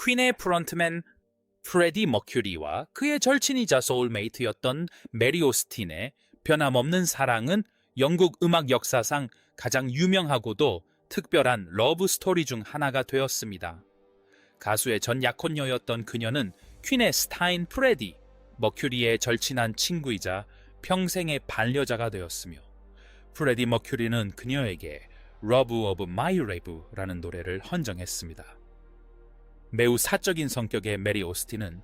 퀸의 프론트맨 프레디 머큐리와 그의 절친이자 소울메이트였던 메리 오스틴의 변함없는 사랑은 영국 음악 역사상 가장 유명하고도 특별한 러브 스토리 중 하나가 되었습니다. 가수의 전 약혼녀였던 그녀는 퀸의 스타인 프레디 머큐리의 절친한 친구이자 평생의 반려자가 되었으며 프레디 머큐리는 그녀에게 Love of My Love라는 노래를 헌정했습니다. 매우 사적인 성격의 메리 오스틴은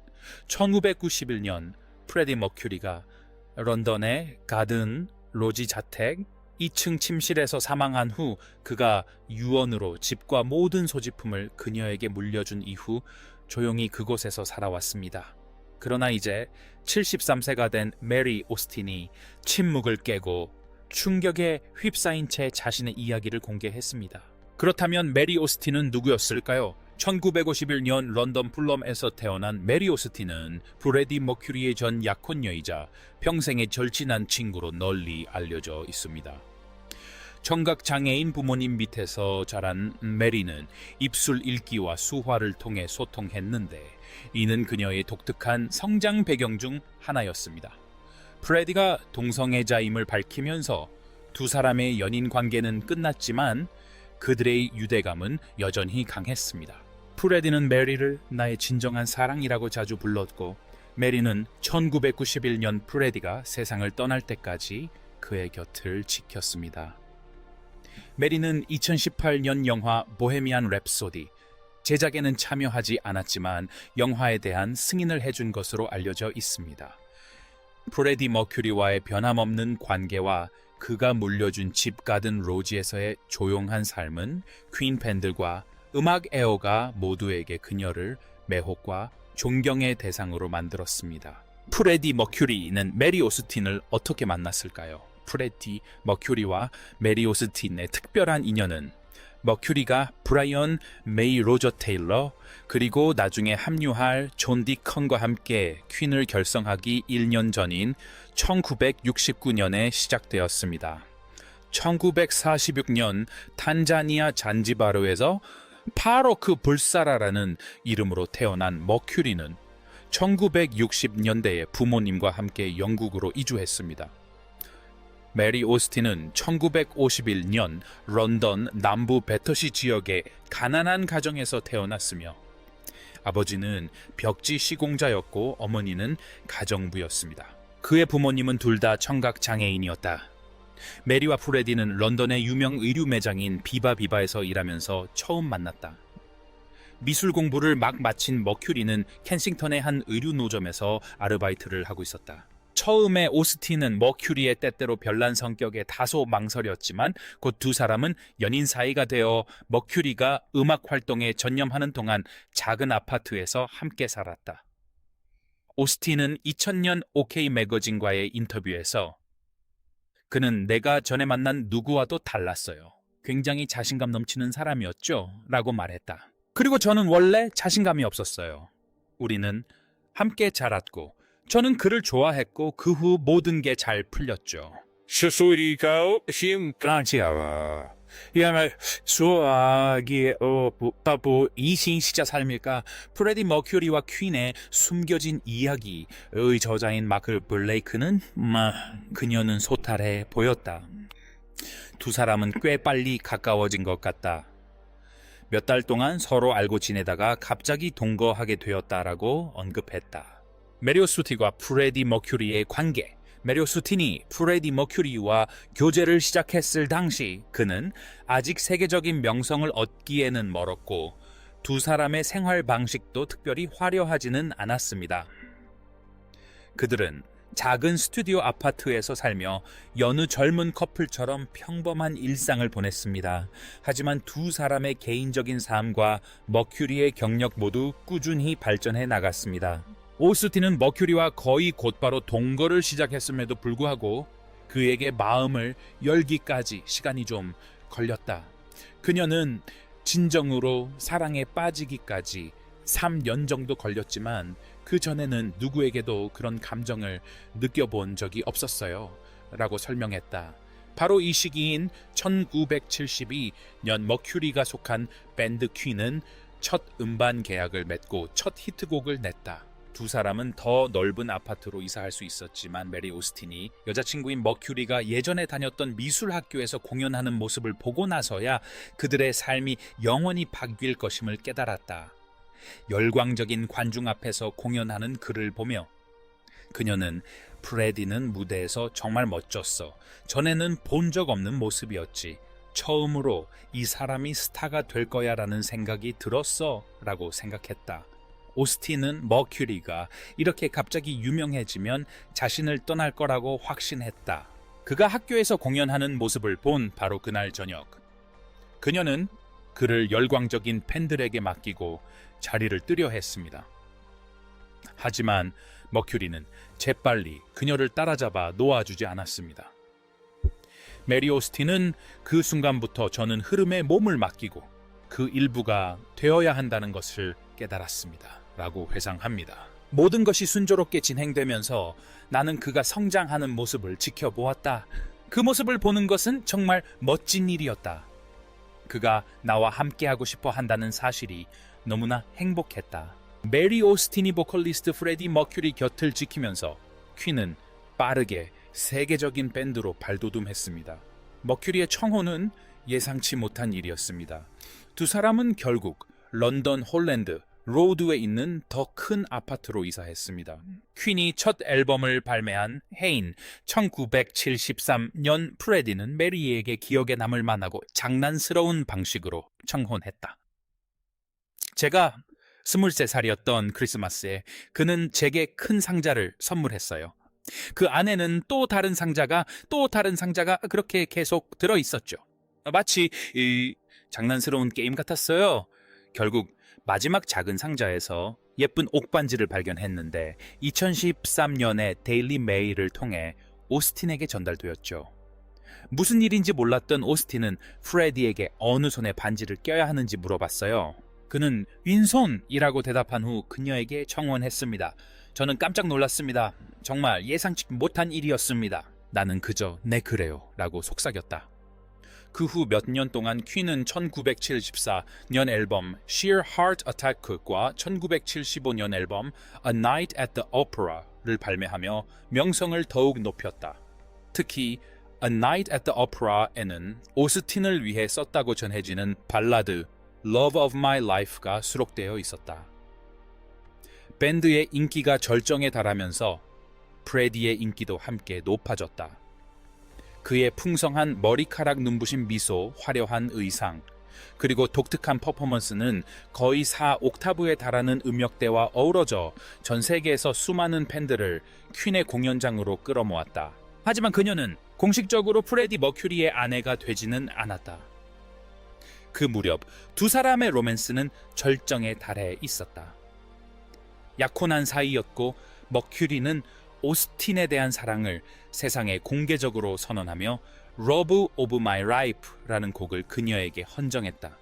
1991년 프레디 머큐리가 런던의 가든 로지 자택 2층 침실에서 사망한 후 그가 유언으로 집과 모든 소지품을 그녀에게 물려준 이후 조용히 그곳에서 살아왔습니다. 그러나 이제 73세가 된 메리 오스틴이 침묵을 깨고 충격에 휩싸인 채 자신의 이야기를 공개했습니다. 그렇다면 메리 오스틴은 누구였을까요? 1951년 런던 풀럼에서 태어난 메리 오스틴은 프레디 머큐리의 전 약혼녀이자 평생의 절친한 친구로 널리 알려져 있습니다. 청각장애인 부모님 밑에서 자란 메리는 입술 읽기와 수화를 통해 소통했는데 이는 그녀의 독특한 성장 배경 중 하나였습니다. 프레디가 동성애자임을 밝히면서 두 사람의 연인 관계는 끝났지만 그들의 유대감은 여전히 강했습니다. 프레디는 메리를 나의 진정한 사랑이라고 자주 불렀고 메리는 1991년 프레디가 세상을 떠날 때까지 그의 곁을 지켰습니다. 메리는 2018년 영화 보헤미안 랩소디 제작에는 참여하지 않았지만 영화에 대한 승인을 해준 것으로 알려져 있습니다. 프레디 머큐리와의 변함없는 관계와 그가 물려준 집 가든 로지에서의 조용한 삶은 퀸 팬들과 음악 애호가 모두에게 그녀를 매혹과 존경의 대상으로 만들었습니다. 프레디 머큐리는 메리 오스틴을 어떻게 만났을까요? 프레디 머큐리와 메리 오스틴의 특별한 인연은 머큐리가 브라이언 메이 로저 테일러 그리고 나중에 합류할 존 디컨과 함께 퀸을 결성하기 1년 전인 1969년에 시작되었습니다. 1946년 탄자니아 잔지바르에서 파로크 불사라라는 이름으로 태어난 머큐리는 1960년대에 부모님과 함께 영국으로 이주했습니다. 메리 오스틴은 1951년 런던 남부 배터시 지역의 가난한 가정에서 태어났으며 아버지는 벽지 시공자였고 어머니는 가정부였습니다. 그의 부모님은 둘 다 청각장애인이었다. 메리와 프레디는 런던의 유명 의류 매장인 비바비바에서 일하면서 처음 만났다. 미술 공부를 막 마친 머큐리는 켄싱턴의 한 의류 노점에서 아르바이트를 하고 있었다. 처음에 오스틴은 머큐리의 때때로 별난 성격에 다소 망설였지만 곧 두 사람은 연인 사이가 되어 머큐리가 음악 활동에 전념하는 동안 작은 아파트에서 함께 살았다. 오스틴은 2000년 OK 매거진과의 인터뷰에서 그는 내가 전에 만난 누구와도 달랐어요. 굉장히 자신감 넘치는 사람이었죠? 라고 말했다. 그리고 저는 원래 자신감이 없었어요. 우리는 함께 자랐고 저는 그를 좋아했고 그 후 모든 게 잘 풀렸죠. Sesurica sim planciava. 이야말로 수학의 바보 이신시자 삶일까? 프레디 머큐리와 퀸의 숨겨진 이야기의 저자인 마크 블레이크는 그녀는 소탈해 보였다. 두 사람은 꽤 빨리 가까워진 것 같다. 몇 달 동안 서로 알고 지내다가 갑자기 동거하게 되었다라고 언급했다. 메리 오스틴과 프레디 머큐리의 관계. 메리 오스틴이 프레디 머큐리와 교제를 시작했을 당시 그는 아직 세계적인 명성을 얻기에는 멀었고 두 사람의 생활 방식도 특별히 화려하지는 않았습니다. 그들은 작은 스튜디오 아파트에서 살며 여느 젊은 커플처럼 평범한 일상을 보냈습니다. 하지만 두 사람의 개인적인 삶과 머큐리의 경력 모두 꾸준히 발전해 나갔습니다. 오스틴은 머큐리와 거의 곧바로 동거를 시작했음에도 불구하고 그에게 마음을 열기까지 시간이 좀 걸렸다. 그녀는 진정으로 사랑에 빠지기까지 3년 정도 걸렸지만 그 전에는 누구에게도 그런 감정을 느껴본 적이 없었어요. 라고 설명했다. 바로 이 시기인 1972년 머큐리가 속한 밴드 퀸은 첫 음반 계약을 맺고 첫 히트곡을 냈다. 두 사람은 더 넓은 아파트로 이사할 수 있었지만 메리 오스틴이 여자친구인 머큐리가 예전에 다녔던 미술학교에서 공연하는 모습을 보고 나서야 그들의 삶이 영원히 바뀔 것임을 깨달았다. 열광적인 관중 앞에서 공연하는 그를 보며 그녀는 프레디는 무대에서 정말 멋졌어. 전에는 본 적 없는 모습이었지. 처음으로 이 사람이 스타가 될 거야 라는 생각이 들었어 라고 생각했다. 오스틴은 머큐리가 이렇게 갑자기 유명해지면 자신을 떠날 거라고 확신했다. 그가 학교에서 공연하는 모습을 본 바로 그날 저녁. 그녀는 그를 열광적인 팬들에게 맡기고 자리를 뜨려 했습니다. 하지만 머큐리는 재빨리 그녀를 따라잡아 놓아주지 않았습니다. 메리 오스틴은 그 순간부터 저는 흐름에 몸을 맡기고 그 일부가 되어야 한다는 것을 깨달았습니다. 라고 회상합니다. 모든 것이 순조롭게 진행되면서 나는 그가 성장하는 모습을 지켜보았다. 그 모습을 보는 것은 정말 멋진 일이었다. 그가 나와 함께하고 싶어 한다는 사실이 너무나 행복했다. 메리 오스틴이 보컬리스트 프레디 머큐리 곁을 지키면서 퀸은 빠르게 세계적인 밴드로 발돋움했습니다. 머큐리의 청혼은 예상치 못한 일이었습니다. 두 사람은 결국 런던 홀랜드 로드에 있는 더 큰 아파트로 이사했습니다. 퀸이 첫 앨범을 발매한 해인 1973년 프레디는 메리에게 기억에 남을 만하고 장난스러운 방식으로 청혼했다. 제가 23살이었던 크리스마스에 그는 제게 큰 상자를 선물했어요. 그 안에는 또 다른 상자가 그렇게 계속 들어있었죠. 마치 장난스러운 게임 같았어요. 결국 마지막 작은 상자에서 예쁜 옥반지를 발견했는데 2013년에 데일리 메일을 통해 오스틴에게 전달되었죠. 무슨 일인지 몰랐던 오스틴은 프레디에게 어느 손에 반지를 껴야 하는지 물어봤어요. 그는 윈손이라고 대답한 후 그녀에게 청혼했습니다. 저는 깜짝 놀랐습니다. 정말 예상치 못한 일이었습니다. 나는 그저 네 그래요 라고 속삭였다. 그 후 몇 년 동안 퀸은 1974년 앨범 Sheer Heart Attack과 1975년 앨범 A Night at the Opera를 발매하며 명성을 더욱 높였다. 특히 A Night at the Opera에는 오스틴을 위해 썼다고 전해지는 발라드 Love of My Life가 수록되어 있었다. 밴드의 인기가 절정에 달하면서 프레디의 인기도 함께 높아졌다. 그의 풍성한 머리카락 눈부신 미소, 화려한 의상, 그리고 독특한 퍼포먼스는 거의 4옥타브에 달하는 음역대와 어우러져 전 세계에서 수많은 팬들을 퀸의 공연장으로 끌어모았다. 하지만 그녀는 공식적으로 프레디 머큐리의 아내가 되지는 않았다. 그 무렵 두 사람의 로맨스는 절정에 달해 있었다. 약혼한 사이였고 머큐리는 오스틴에 대한 사랑을 세상에 공개적으로 선언하며 Love of My Life라는 곡을 그녀에게 헌정했다.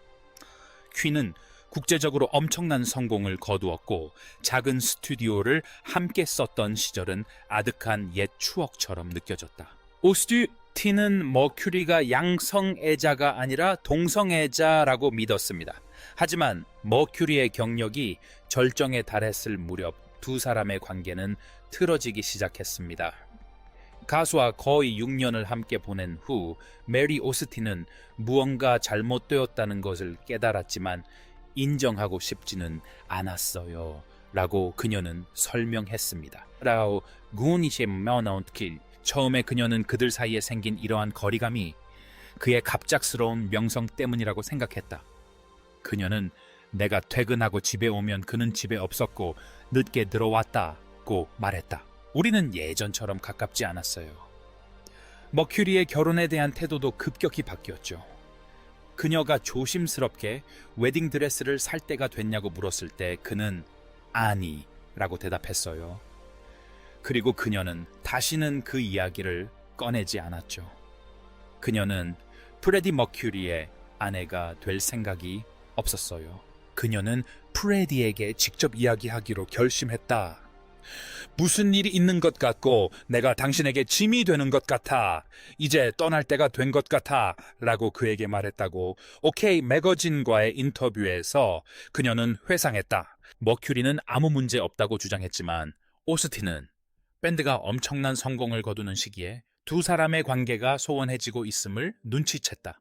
퀸은 국제적으로 엄청난 성공을 거두었고 작은 스튜디오를 함께 썼던 시절은 아득한 옛 추억처럼 느껴졌다. 오스틴은 머큐리가 양성애자가 아니라 동성애자라고 믿었습니다. 하지만 머큐리의 경력이 절정에 달했을 무렵 두 사람의 관계는 틀어지기 시작했습니다. 가수와 거의 6년을 함께 보낸 후 메리 오스틴은 무언가 잘못되었다는 것을 깨달았지만 인정하고 싶지는 않았어요 라고 그녀는 설명했습니다. 라고 처음에 그녀는 그들 사이에 생긴 이러한 거리감이 그의 갑작스러운 명성 때문이라고 생각했다. 그녀는 내가 퇴근하고 집에 오면 그는 집에 없었고 늦게 들어왔다고 말했다. 우리는 예전처럼 가깝지 않았어요. 머큐리의 결혼에 대한 태도도 급격히 바뀌었죠. 그녀가 조심스럽게 웨딩드레스를 살 때가 됐냐고 물었을 때 그는 아니라고 대답했어요. 그리고 그녀는 다시는 그 이야기를 꺼내지 않았죠. 그녀는 프레디 머큐리의 아내가 될 생각이 없었어요. 그녀는 프레디에게 직접 이야기하기로 결심했다. 무슨 일이 있는 것 같고 내가 당신에게 짐이 되는 것 같아. 이제 떠날 때가 된 것 같아. 라고 그에게 말했다고 오케이 매거진과의 인터뷰에서 그녀는 회상했다. 머큐리는 아무 문제 없다고 주장했지만 오스틴은 밴드가 엄청난 성공을 거두는 시기에 두 사람의 관계가 소원해지고 있음을 눈치챘다.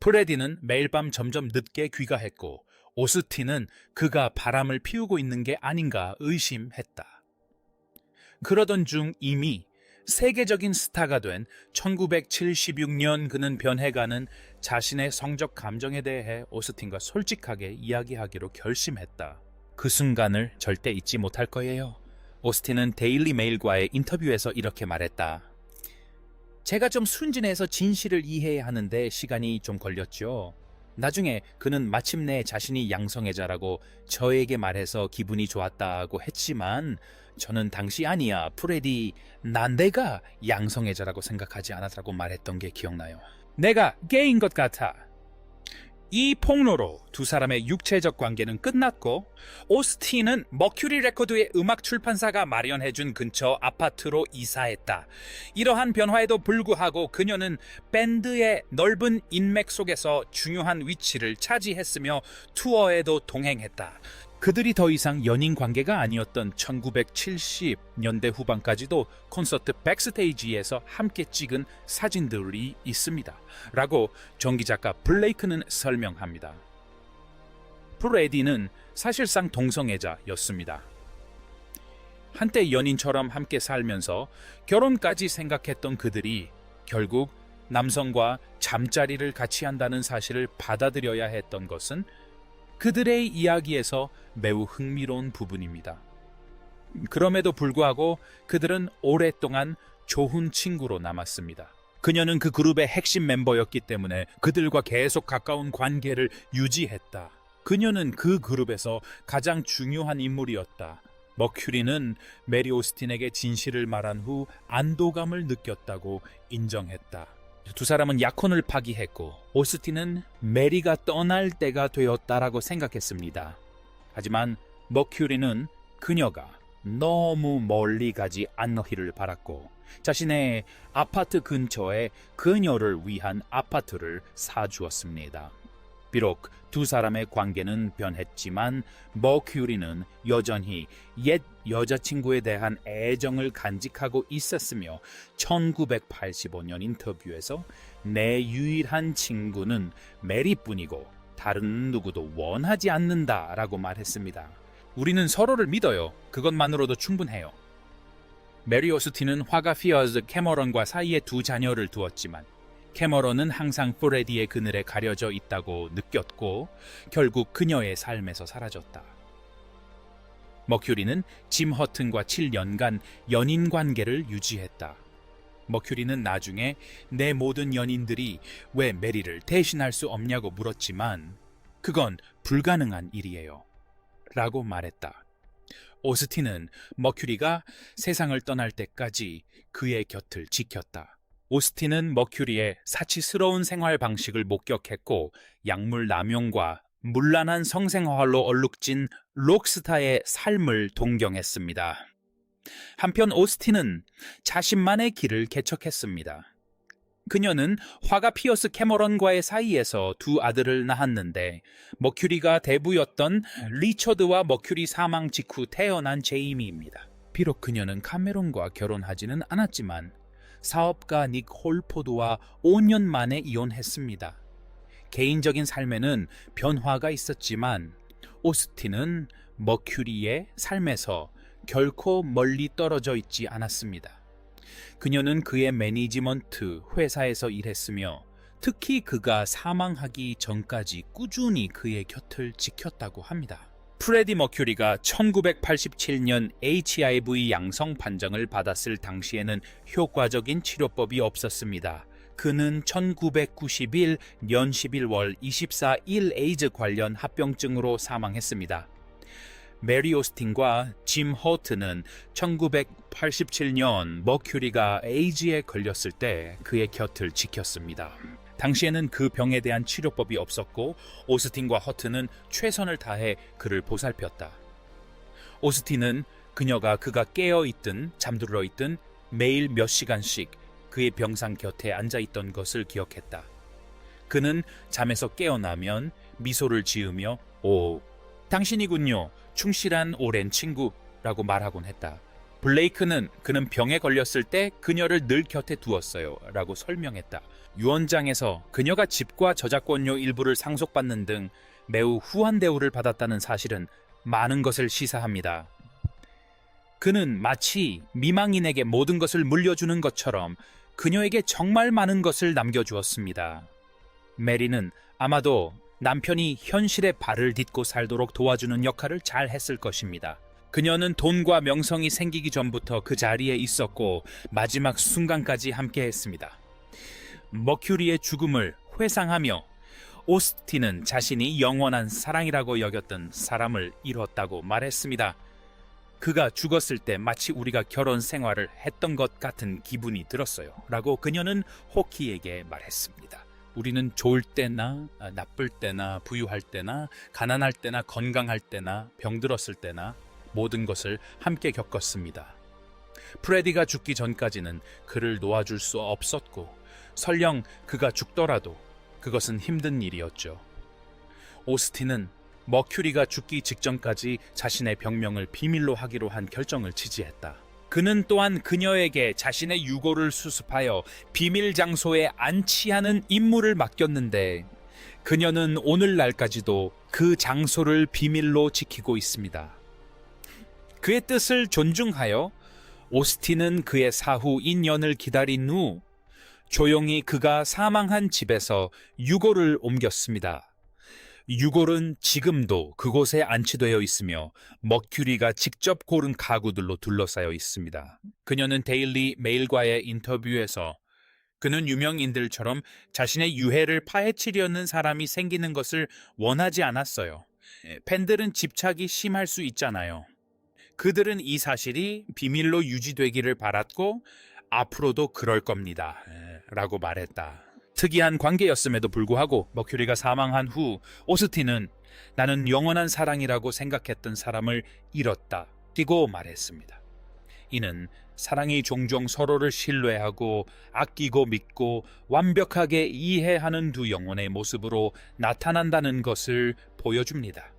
프레디는 매일 밤 점점 늦게 귀가했고 오스틴은 그가 바람을 피우고 있는 게 아닌가 의심했다. 그러던 중 이미 세계적인 스타가 된 1976년 그는 변해가는 자신의 성적 감정에 대해 오스틴과 솔직하게 이야기하기로 결심했다. 그 순간을 절대 잊지 못할 거예요. 오스틴은 데일리 메일과의 인터뷰에서 이렇게 말했다. 제가 좀 순진해서 진실을 이해해야 하는데 시간이 좀 걸렸죠. 나중에 그는 마침내 자신이 양성애자라고 저에게 말해서 기분이 좋았다고 했지만 저는 당시 아니야 프레디 난 내가 양성애자라고 생각하지 않았다고 말했던 게 기억나요. 내가 게이인 것 같아. 이 폭로로 두 사람의 육체적 관계는 끝났고 오스틴은 머큐리 레코드의 음악 출판사가 마련해준 근처 아파트로 이사했다. 이러한 변화에도 불구하고 그녀는 밴드의 넓은 인맥 속에서 중요한 위치를 차지했으며 투어에도 동행했다. 그들이 더 이상 연인 관계가 아니었던 1970년대 후반까지도 콘서트 백스테이지에서 함께 찍은 사진들이 있습니다. 라고 전기작가 블레이크는 설명합니다. 프레디는 사실상 동성애자였습니다. 한때 연인처럼 함께 살면서 결혼까지 생각했던 그들이 결국 남성과 잠자리를 같이 한다는 사실을 받아들여야 했던 것은 그들의 이야기에서 매우 흥미로운 부분입니다. 그럼에도 불구하고 그들은 오랫동안 좋은 친구로 남았습니다. 그녀는 그 그룹의 핵심 멤버였기 때문에 그들과 계속 가까운 관계를 유지했다. 그녀는 그 그룹에서 가장 중요한 인물이었다. 머큐리는 메리 오스틴에게 진실을 말한 후 안도감을 느꼈다고 인정했다. 두 사람은 약혼을 파기했고 오스틴은 메리가 떠날 때가 되었다라고 생각했습니다. 하지만 머큐리는 그녀가 너무 멀리 가지 않기를 바랐고 자신의 아파트 근처에 그녀를 위한 아파트를 사주었습니다. 비록 두 사람의 관계는 변했지만 머큐리는 여전히 옛 여자친구에 대한 애정을 간직하고 있었으며 1985년 인터뷰에서 내 유일한 친구는 메리뿐이고 다른 누구도 원하지 않는다라고 말했습니다. 우리는 서로를 믿어요. 그것만으로도 충분해요. 메리 오스틴은 화가 피어스 캐머런과 사이에 두 자녀를 두었지만 캐머런은 항상 프레디의 그늘에 가려져 있다고 느꼈고 결국 그녀의 삶에서 사라졌다. 머큐리는 짐 허튼과 7년간 연인 관계를 유지했다. 머큐리는 나중에 내 모든 연인들이 왜 메리를 대신할 수 없냐고 물었지만 그건 불가능한 일이에요. 라고 말했다. 오스틴은 머큐리가 세상을 떠날 때까지 그의 곁을 지켰다. 오스틴은 머큐리의 사치스러운 생활 방식을 목격했고 약물 남용과 문란한 성생활로 얼룩진 록스타의 삶을 동경했습니다. 한편 오스틴은 자신만의 길을 개척했습니다. 그녀는 화가 피어스 캐머런과의 사이에서 두 아들을 낳았는데 머큐리가 대부였던 리처드와 머큐리 사망 직후 태어난 제이미입니다. 비록 그녀는 카메론과 결혼하지는 않았지만 사업가 닉 홀포드와 5년 만에 이혼했습니다. 개인적인 삶에는 변화가 있었지만 오스틴은 머큐리의 삶에서 결코 멀리 떨어져 있지 않았습니다. 그녀는 그의 매니지먼트 회사에서 일했으며 특히 그가 사망하기 전까지 꾸준히 그의 곁을 지켰다고 합니다. 프레디 머큐리가 1987년 HIV 양성 판정을 받았을 당시에는 효과적인 치료법이 없었습니다. 그는 1991년 11월 24일 에이즈 관련 합병증으로 사망했습니다. 메리 오스틴과 짐 허튼은 1987년 머큐리가 에이즈에 걸렸을 때 그의 곁을 지켰습니다. 당시에는 그 병에 대한 치료법이 없었고 오스틴과 허튼은 최선을 다해 그를 보살폈다. 오스틴은 그가 깨어 있든 잠들어 있든 매일 몇 시간씩 그의 병상 곁에 앉아 있던 것을 기억했다. 그는 잠에서 깨어나면 미소를 지으며 오, 당신이군요. 충실한 오랜 친구라고 말하곤 했다. 블레이크는 그는 병에 걸렸을 때 그녀를 늘 곁에 두었어요 라고 설명했다. 유언장에서 그녀가 집과 저작권료 일부를 상속받는 등 매우 후한 대우를 받았다는 사실은 많은 것을 시사합니다. 그는 마치 미망인에게 모든 것을 물려주는 것처럼 그녀에게 정말 많은 것을 남겨주었습니다. 메리는 아마도 남편이 현실에 발을 딛고 살도록 도와주는 역할을 잘 했을 것입니다. 그녀는 돈과 명성이 생기기 전부터 그 자리에 있었고 마지막 순간까지 함께했습니다. 머큐리의 죽음을 회상하며 오스틴은 자신이 영원한 사랑이라고 여겼던 사람을 잃었다고 말했습니다. 그가 죽었을 때 마치 우리가 결혼 생활을 했던 것 같은 기분이 들었어요 라고 그녀는 호키에게 말했습니다. 우리는 좋을 때나 나쁠 때나 부유할 때나 가난할 때나 건강할 때나 병들었을 때나 모든 것을 함께 겪었습니다. 프레디가 죽기 전까지는 그를 놓아줄 수 없었고 설령 그가 죽더라도 그것은 힘든 일이었죠. 오스틴은 머큐리가 죽기 직전까지 자신의 병명을 비밀로 하기로 한 결정을 지지했다. 그는 또한 그녀에게 자신의 유골을 수습하여 비밀 장소에 안치하는 임무를 맡겼는데 그녀는 오늘날까지도 그 장소를 비밀로 지키고 있습니다. 그의 뜻을 존중하여 오스틴은 그의 사후 인연을 기다린 후 조용히 그가 사망한 집에서 유골을 옮겼습니다. 유골은 지금도 그곳에 안치되어 있으며 머큐리가 직접 고른 가구들로 둘러싸여 있습니다. 그녀는 데일리 메일과의 인터뷰에서 그는 유명인들처럼 자신의 유해를 파헤치려는 사람이 생기는 것을 원하지 않았어요. 팬들은 집착이 심할 수 있잖아요. 그들은 이 사실이 비밀로 유지되기를 바랐고 앞으로도 그럴 겁니다. 라고 말했다. 특이한 관계였음에도 불구하고 머큐리가 사망한 후 오스틴은 나는 영원한 사랑이라고 생각했던 사람을 잃었다. 띄고 말했습니다. 이는 사랑이 종종 서로를 신뢰하고 아끼고 믿고 완벽하게 이해하는 두 영혼의 모습으로 나타난다는 것을 보여줍니다.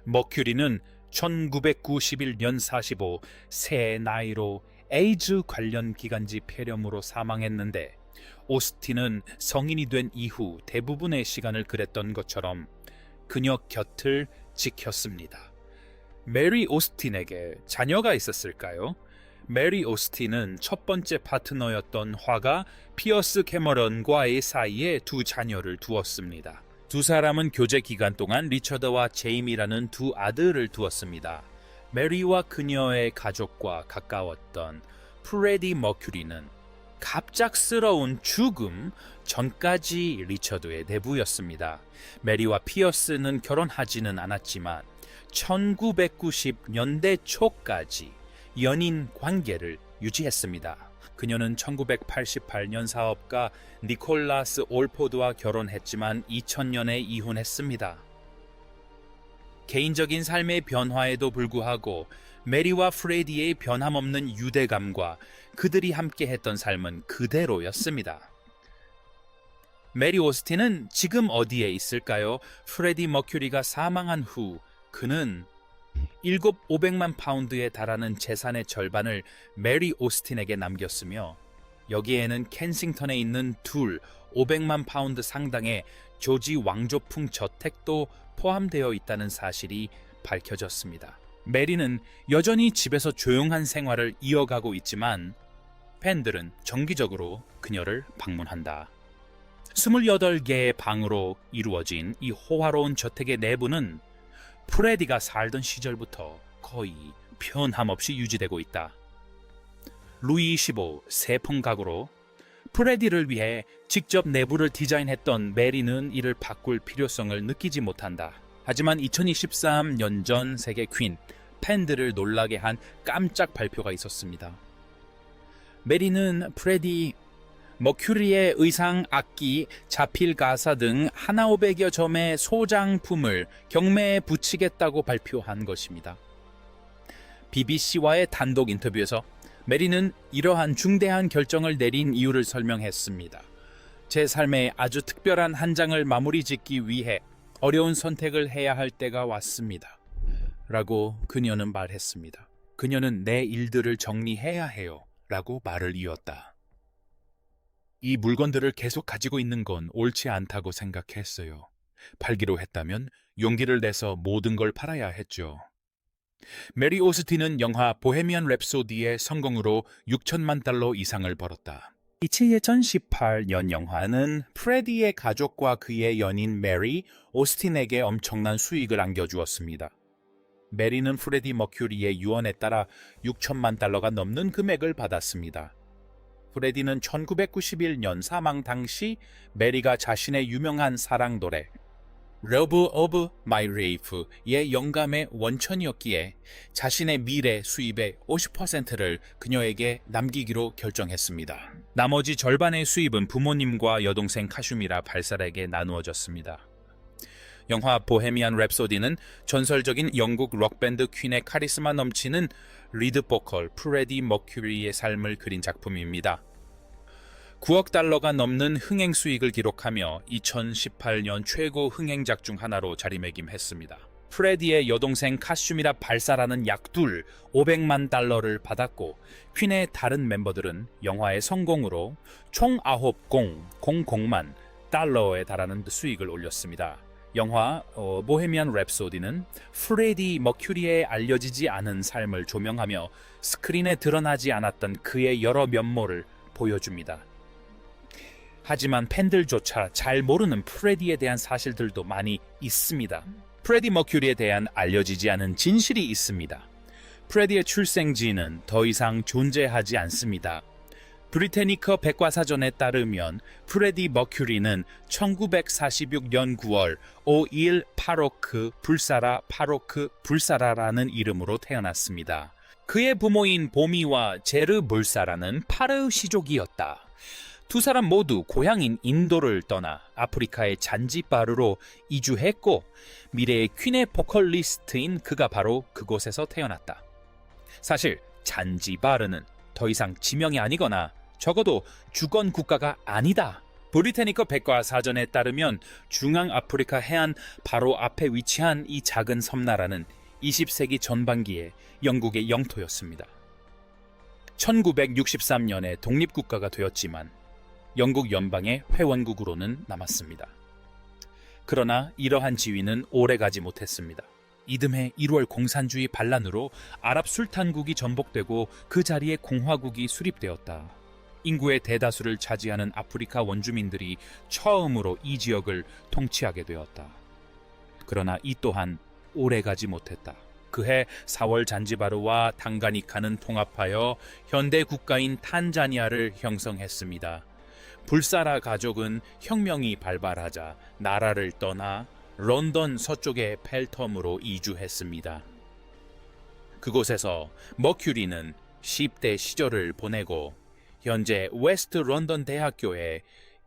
머큐리는 1991년 45 새 나이로 에이즈 관련 기관지 폐렴으로 사망했는데 오스틴은 성인이 된 이후 대부분의 시간을 그랬던 것처럼 그녀 곁을 지켰습니다. 메리 오스틴에게 자녀가 있었을까요? 메리 오스틴은 첫 번째 파트너였던 화가 피어스 캐머런과의 사이에 두 자녀를 두었습니다. 두 사람은 교제 기간 동안 리처드와 제임이라는 두 아들을 두었습니다. 메리와 그녀의 가족과 가까웠던 프레디 머큐리는 갑작스러운 죽음 전까지 리처드의 내부였습니다. 메리와 피어스는 결혼하지는 않았지만 1990년대 초까지 연인 관계를 유지했습니다. 그녀는 1988년 사업가 니콜라스 올포드와 결혼했지만 2000년에 이혼했습니다. 개인적인 삶의 변화에도 불구하고 메리와 프레디의 변함없는 유대감과 그들이 함께했던 삶은 그대로였습니다. 메리 오스틴은 지금 어디에 있을까요? 프레디 머큐리가 사망한 후 그는 500만 파운드에 달하는 재산의 절반을 메리 오스틴에게 남겼으며 여기에는 켄싱턴에 있는 둘 500만 파운드 상당의 조지 왕조풍 저택도 포함되어 있다는 사실이 밝혀졌습니다. 메리는 여전히 집에서 조용한 생활을 이어가고 있지만 팬들은 정기적으로 그녀를 방문한다. 28개의 방으로 이루어진 이 호화로운 저택의 내부는 프레디가 살던 시절부터 거의 변함없이 유지되고 있다. 루이 15 세풍 가구로 프레디를 위해 직접 내부를 디자인했던 메리는 이를 바꿀 필요성을 느끼지 못한다. 하지만 2023년 전 세계 퀸 팬들을 놀라게 한 깜짝 발표가 있었습니다. 메리는 프레디 머큐리의 의상, 악기, 자필 가사 등 1,500여 점의 소장품을 경매에 붙이겠다고 발표한 것입니다. BBC와의 단독 인터뷰에서 메리는 이러한 중대한 결정을 내린 이유를 설명했습니다. 제 삶의 아주 특별한 한 장을 마무리 짓기 위해 어려운 선택을 해야 할 때가 왔습니다. 라고 그녀는 말했습니다. 그녀는 내 일들을 정리해야 해요. 라고 말을 이었다. 이 물건들을 계속 가지고 있는 건 옳지 않다고 생각했어요. 팔기로 했다면 용기를 내서 모든 걸 팔아야 했죠. 메리 오스틴은 영화 보헤미안 랩소디의 성공으로 6천만 달러 이상을 벌었다. 이 2018년 영화는 프레디의 가족과 그의 연인 메리 오스틴에게 엄청난 수익을 안겨주었습니다. 메리는 프레디 머큐리의 유언에 따라 6천만 달러가 넘는 금액을 받았습니다. 프레디는 1991년 사망 당시 메리가 자신의 유명한 사랑 노래 Love of My Life의 영감의 원천이었기에 자신의 미래 수입의 50%를 그녀에게 남기기로 결정했습니다. 나머지 절반의 수입은 부모님과 여동생 카슈미라 발살에게 나누어졌습니다. 영화 보헤미안 랩소디는 전설적인 영국 록밴드 퀸의 카리스마 넘치는 리드 보컬 프레디 머큐리의 삶을 그린 작품입니다. 9억 달러가 넘는 흥행 수익을 기록하며 2018년 최고 흥행작 중 하나로 자리매김했습니다. 프레디의 여동생 카슈미라 발사라는 약둘 500만 달러를 받았고 퀸의 다른 멤버들은 영화의 성공으로 총 9,000만 달러에 달하는 수익을 올렸습니다. 영화 보헤미안 랩소디는 프레디 머큐리의 알려지지 않은 삶을 조명하며 스크린에 드러나지 않았던 그의 여러 면모를 보여줍니다. 하지만 팬들조차 잘 모르는 프레디에 대한 사실들도 많이 있습니다. 프레디 머큐리에 대한 알려지지 않은 진실이 있습니다. 프레디의 출생지는 더 이상 존재하지 않습니다. 브리테니커 백과사전에 따르면 프레디 머큐리는 1946년 9월 5일 파로크 불사라라는 이름으로 태어났습니다. 그의 부모인 보미와 제르 불사라는 파르시족이었다. 두 사람 모두 고향인 인도를 떠나 아프리카의 잔지바르로 이주했고 미래의 퀸의 보컬리스트인 그가 바로 그곳에서 태어났다. 사실 잔지바르는 더 이상 지명이 아니거나 적어도 주권 국가가 아니다. 브리테니커 백과사전에 따르면 중앙아프리카 해안 바로 앞에 위치한 이 작은 섬나라는 20세기 전반기에 영국의 영토였습니다. 1963년에 독립국가가 되었지만 영국 연방의 회원국으로는 남았습니다. 그러나 이러한 지위는 오래가지 못했습니다. 이듬해 1월 공산주의 반란으로 아랍 술탄국이 전복되고 그 자리에 공화국이 수립되었다. 인구의 대다수를 차지하는 아프리카 원주민들이 처음으로 이 지역을 통치하게 되었다. 그러나 이 또한 오래가지 못했다. 그해 4월 잔지바르와 당가니카는 통합하여 현대 국가인 탄자니아를 형성했습니다. 불사라 가족은 혁명이 발발하자 나라를 떠나 런던 서쪽의 펠텀으로 이주했습니다. 그곳에서 머큐리는 10대 시절을 보내고 현재 웨스트 런던 대학교의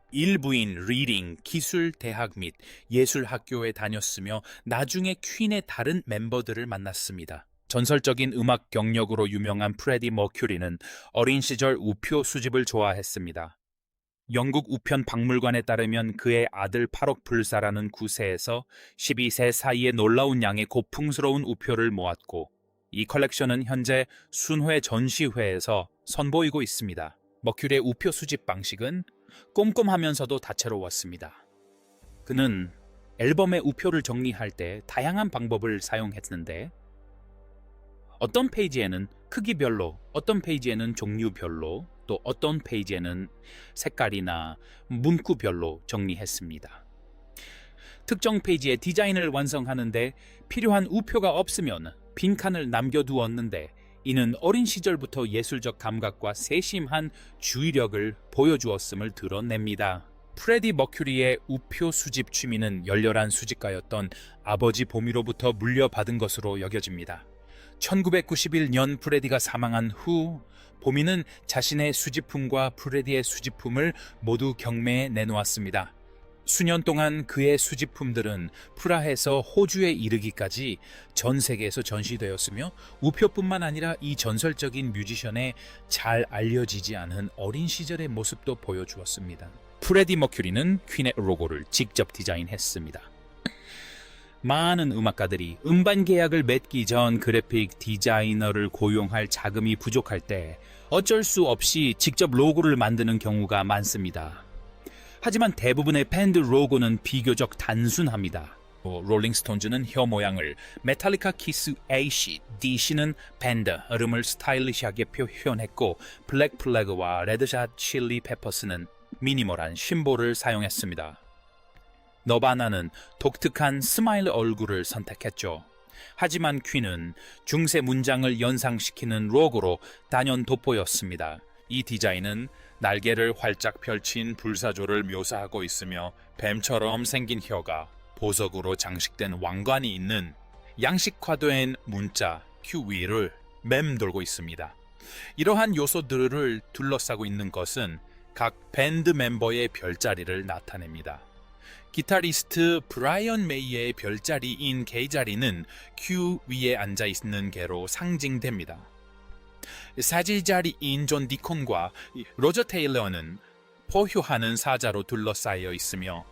일부인 리딩 기술대학 및 예술학교에 다녔으며 나중에 퀸의 다른 멤버들을 만났습니다. 전설적인 음악 경력으로 유명한 프레디 머큐리는 어린 시절 우표 수집을 좋아했습니다. 영국 우편 박물관에 따르면 그의 아들 파록 불사라는 구세에서 12세 사이에 놀라운 양의 고풍스러운 우표를 모았고 이 컬렉션은 현재 순회 전시회에서 선보이고 있습니다. 머큐리의 우표 수집 방식은 꼼꼼하면서도 다채로웠습니다. 그는 앨범의 우표를 정리할 때 다양한 방법을 사용했는데 어떤 페이지에는 크기별로, 어떤 페이지에는 종류별로, 또 어떤 페이지에는 색깔이나 문구별로 정리했습니다. 특정 페이지의 디자인을 완성하는데 필요한 우표가 없으면 빈칸을 남겨두었는데 이는 어린 시절부터 예술적 감각과 세심한 주의력을 보여주었음을 드러냅니다. 프레디 머큐리의 우표 수집 취미는 열렬한 수집가였던 아버지 보미로부터 물려받은 것으로 여겨집니다. 1991년 프레디가 사망한 후 보미는 자신의 수집품과 프레디의 수집품을 모두 경매에 내놓았습니다. 수년 동안 그의 수집품들은 프라하에서 호주에 이르기까지 전 세계에서 전시되었으며 우표뿐만 아니라 이 전설적인 뮤지션의 잘 알려지지 않은 어린 시절의 모습도 보여주었습니다. 프레디 머큐리는 퀸의 로고를 직접 디자인했습니다. 많은 음악가들이 음반 계약을 맺기 전 그래픽 디자이너를 고용할 자금이 부족할 때 어쩔 수 없이 직접 로고를 만드는 경우가 많습니다. 하지만 대부분의 밴드 로고는 비교적 단순합니다. 롤링스톤즈는 혀 모양을, 메탈리카 키스 A씨, D씨는 밴드 이름을 스타일리시하게 표현했고 블랙 플래그와 레드샷 칠리 페퍼스는 미니멀한 심볼을 사용했습니다. 너바나는 독특한 스마일 얼굴을 선택했죠. 하지만 퀸은 중세 문장을 연상시키는 로고로 단연 돋보였습니다. 이 디자인은 날개를 활짝 펼친 불사조를 묘사하고 있으며 뱀처럼 생긴 혀가 보석으로 장식된 왕관이 있는 양식화된 문자 Q 위를 맴돌고 있습니다. 이러한 요소들을 둘러싸고 있는 것은 각 밴드 멤버의 별자리를 나타냅니다. 기타리스트 브라이언 메이의 별자리인 K자리는 Q 위에 앉아있는 개로 상징됩니다. 사질자리인 존 디콘과 로저 테일러는 포효하는 사자로 둘러싸여 있으며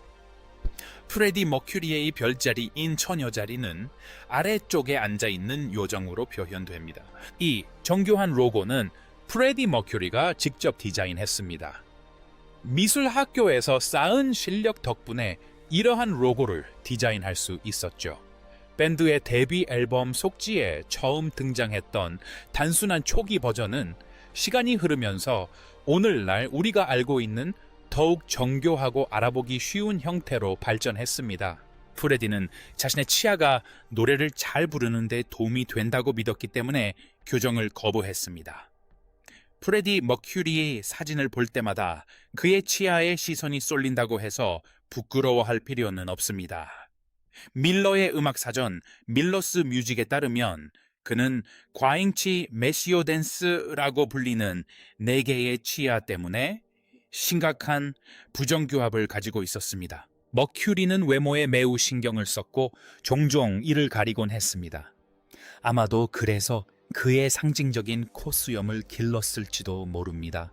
프레디 머큐리의 별자리인 처녀자리는 아래쪽에 앉아있는 요정으로 표현됩니다. 이 정교한 로고는 프레디 머큐리가 직접 디자인했습니다. 미술학교에서 쌓은 실력 덕분에 이러한 로고를 디자인할 수 있었죠. 밴드의 데뷔 앨범 속지에 처음 등장했던 단순한 초기 버전은 시간이 흐르면서 오늘날 우리가 알고 있는 더욱 정교하고 알아보기 쉬운 형태로 발전했습니다. 프레디는 자신의 치아가 노래를 잘 부르는데 도움이 된다고 믿었기 때문에 교정을 거부했습니다. 프레디 머큐리의 사진을 볼 때마다 그의 치아에 시선이 쏠린다고 해서 부끄러워할 필요는 없습니다. 밀러의 음악사전 밀러스 뮤직에 따르면 그는 과잉치 메시오덴스라고 불리는 4개의 치아 때문에 심각한 부정교합을 가지고 있었습니다. 머큐리는 외모에 매우 신경을 썼고 종종 이를 가리곤 했습니다. 아마도 그래서 그의 상징적인 코수염을 길렀을지도 모릅니다.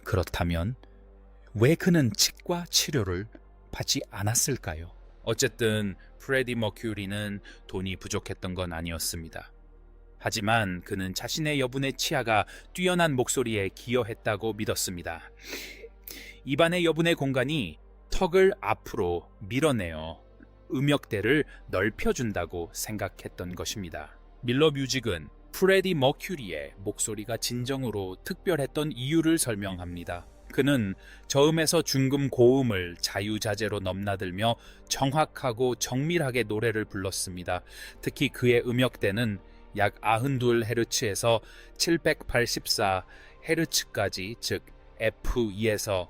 그렇다면 왜 그는 치과 치료를 받지 않았을까요? 어쨌든 프레디 머큐리는 돈이 부족했던 건 아니었습니다. 하지만 그는 자신의 여분의 치아가 뛰어난 목소리에 기여했다고 믿었습니다. 입안의 여분의 공간이 턱을 앞으로 밀어내어 음역대를 넓혀준다고 생각했던 것입니다. 밀러 뮤직은 프레디 머큐리의 목소리가 진정으로 특별했던 이유를 설명합니다. 그는 저음에서 중금 고음을 자유자재로 넘나들며 정확하고 정밀하게 노래를 불렀습니다. 특히 그의 음역대는 약 92Hz에서 784Hz까지, 즉 F2에서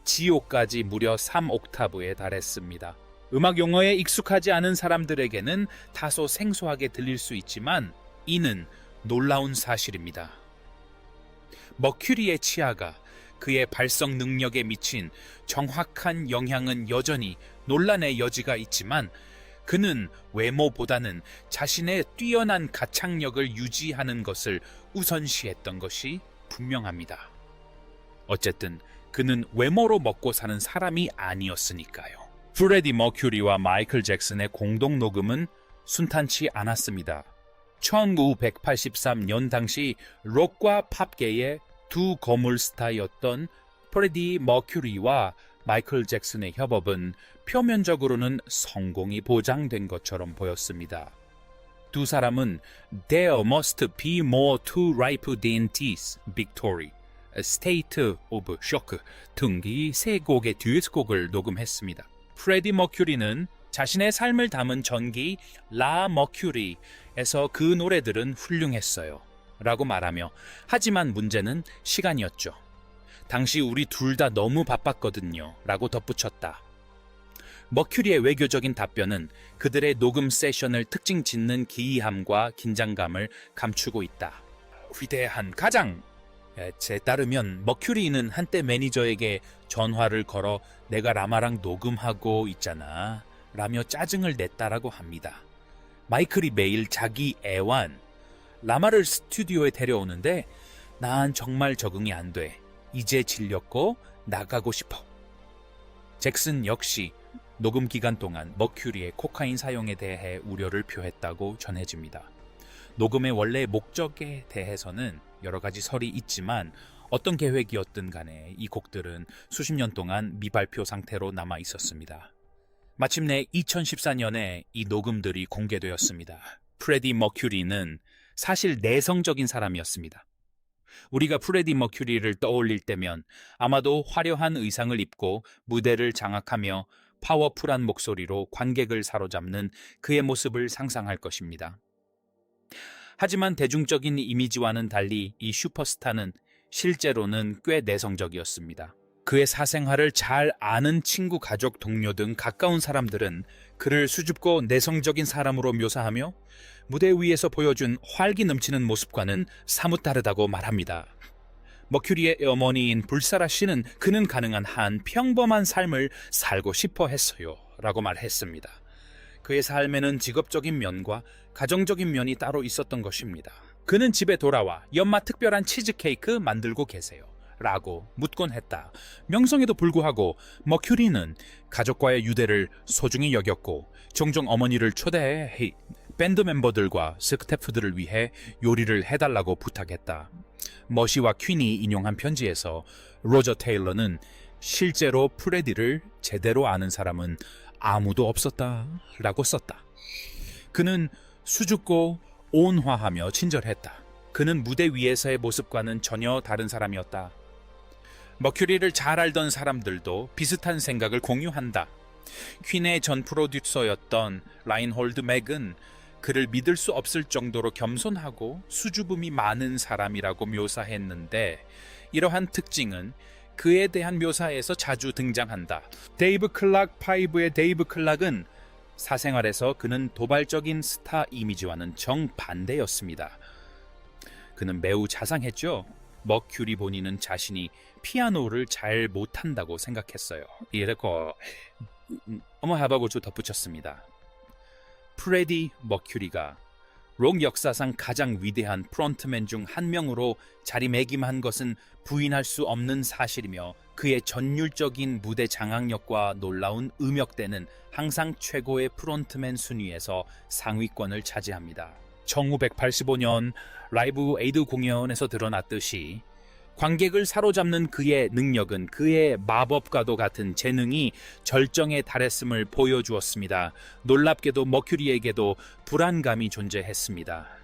G호까지 무려 3옥타브에 달했습니다. 음악 용어에 익숙하지 않은 사람들에게는 다소 생소하게 들릴 수 있지만 이는 놀라운 사실입니다. 머큐리의 치아가 그의 발성 능력에 미친 정확한 영향은 여전히 논란의 여지가 있지만 그는 외모보다는 자신의 뛰어난 가창력을 유지하는 것을 우선시했던 것이 분명합니다. 어쨌든 그는 외모로 먹고 사는 사람이 아니었으니까요. 프레디 머큐리와 마이클 잭슨의 공동 녹음은 순탄치 않았습니다. 1983년 당시 록과 팝계의 두 거물 스타였던 프레디 머큐리와 마이클 잭슨의 협업은 표면적으로는 성공이 보장된 것처럼 보였습니다. 두 사람은 There Must Be More to Life Than This, Victory, State of Shock 등 이 세 곡의 듀엣곡을 녹음했습니다. 프레디 머큐리는 자신의 삶을 담은 전기 라 머큐리에서 그 노래들은 훌륭했어요 라고 말하며, 하지만 문제는 시간이었죠. 당시 우리 둘 다 너무 바빴거든요 라고 덧붙였다. 머큐리의 외교적인 답변은 그들의 녹음 세션을 특징 짓는 기이함과 긴장감을 감추고 있다. 위대한 가장 제 따르면 머큐리는 한때 매니저에게 전화를 걸어 내가 라마랑 녹음하고 있잖아 라며 짜증을 냈다라고 합니다. 마이클이 매일 자기 애완 라마를 스튜디오에 데려오는데 난 정말 적응이 안 돼. 이제 질렸고 나가고 싶어. 잭슨 역시 녹음 기간 동안 머큐리의 코카인 사용에 대해 우려를 표했다고 전해집니다. 녹음의 원래 목적에 대해서는 여러 가지 설이 있지만 어떤 계획이었든 간에 이 곡들은 수십 년 동안 미발표 상태로 남아 있었습니다. 마침내 2014년에 이 녹음들이 공개되었습니다. 프레디 머큐리는 사실 내성적인 사람이었습니다. 우리가 프레디 머큐리를 떠올릴 때면 아마도 화려한 의상을 입고 무대를 장악하며 파워풀한 목소리로 관객을 사로잡는 그의 모습을 상상할 것입니다. 하지만 대중적인 이미지와는 달리 이 슈퍼스타는 실제로는 꽤 내성적이었습니다. 그의 사생활을 잘 아는 친구, 가족, 동료 등 가까운 사람들은 그를 수줍고 내성적인 사람으로 묘사하며 무대 위에서 보여준 활기 넘치는 모습과는 사뭇 다르다고 말합니다. 머큐리의 어머니인 불사라 씨는 그는 가능한 한 평범한 삶을 살고 싶어 했어요 라고 말했습니다. 그의 삶에는 직업적인 면과 가정적인 면이 따로 있었던 것입니다. 그는 집에 돌아와 연말 특별한 치즈케이크 만들고 계세요 라고 묻곤 했다. 명성에도 불구하고 머큐리는 가족과의 유대를 소중히 여겼고 종종 어머니를 초대해 밴드 멤버들과 스태프들을 위해 요리를 해달라고 부탁했다. 머시와 퀸이 인용한 편지에서 로저 테일러는 실제로 프레디를 제대로 아는 사람은 아무도 없었다 라고 썼다. 그는 수줍고 온화하며 친절했다. 그는 무대 위에서의 모습과는 전혀 다른 사람이었다. 머큐리를 잘 알던 사람들도 비슷한 생각을 공유한다. 퀸의 전 프로듀서였던 라인홀드 맥은 그를 믿을 수 없을 정도로 겸손하고 수줍음이 많은 사람이라고 묘사했는데 이러한 특징은 그에 대한 묘사에서 자주 등장한다. 데이브 클락 5의 데이브 클락은 사생활에서 그는 도발적인 스타 이미지와는 정반대였습니다. 그는 매우 자상했죠. 머큐리 본인은 자신이 피아노를 잘 못한다고 생각했어요. 이래고 하바고 덧붙였습니다. 프레디 머큐리가 록 역사상 가장 위대한 프론트맨 중 한 명으로 자리매김한 것은 부인할 수 없는 사실이며 그의 전율적인 무대 장악력과 놀라운 음역대는 항상 최고의 프론트맨 순위에서 상위권을 차지합니다. 1985년 라이브 에이드 공연에서 드러났듯이 관객을 사로잡는 그의 능력은 그의 마법과도 같은 재능이 절정에 달했음을 보여주었습니다. 놀랍게도 머큐리에게도 불안감이 존재했습니다.